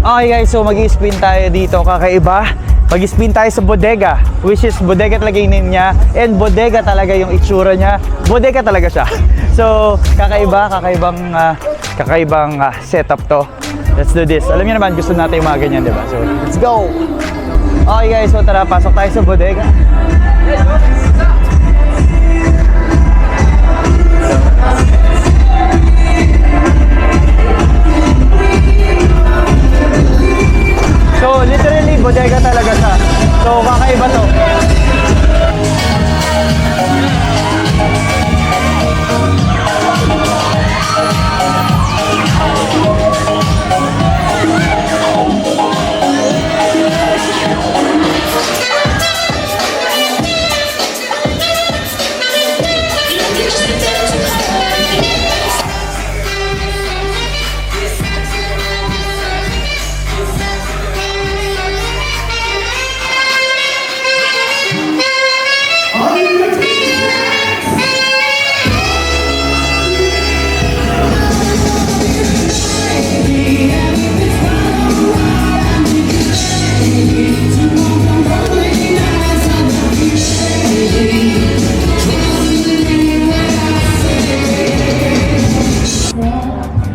Okay guys, so mag-i-spin tayo dito, kakaiba. Mag-spin tayo sa bodega, which is bodega talaga yung name niya, and bodega talaga yung itsura niya. Bodega talaga siya. So, kakaibang setup to. Let's do this. Alam niyo naman, gusto natin yung mga ganyan, di ba? So, let's go! Okay guys, so tara, pasok tayo sa bodega. So, literally, bodega talaga siya. So, kakaiba to.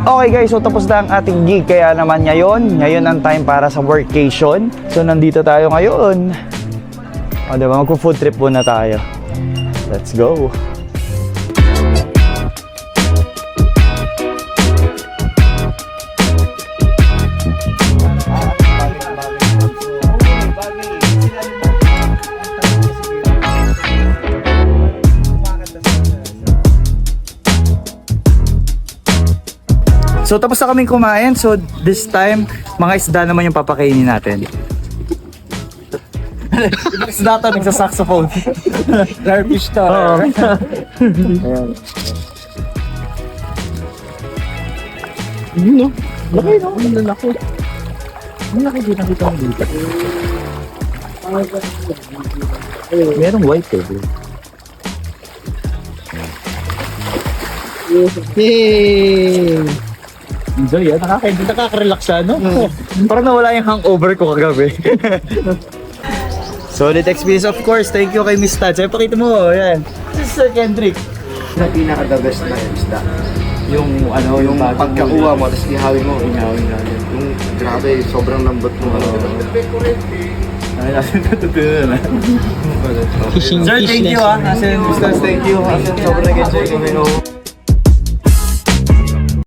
Okay guys, so tapos na ang ating gig, kaya naman ngayon ang time para sa workation. So nandito tayo ngayon. O diba, magpo-food trip muna tayo. Let's go! So tapos na kaming kumain, so this time mga isda naman yung papakainin natin. Yung isda to, nagsa-saxophone. Garbage to. Oo. Ayan. Yun no? Laki no? Ang lalaki. Ang laki din nakita mo dito. Merong white eh. Yay! Enjoy yan. Nakaka-relax siya, no? Parang nawala yung hangover ko kagabi. Solid experience, of course. Thank you kay Miss Tad. Sabi, pakita mo, yan. This is Sir Kendrick. Na pinaka-the best na isda. Yung ano, Yung pagkakuha mo, tapos ihawin mo. Ingawin natin. Yung grabe, sobrang lambot mo. Ay, natin natutunan na. Sir, thank you ah. As in, thank you. As in, sobrang nag-enjoy kami.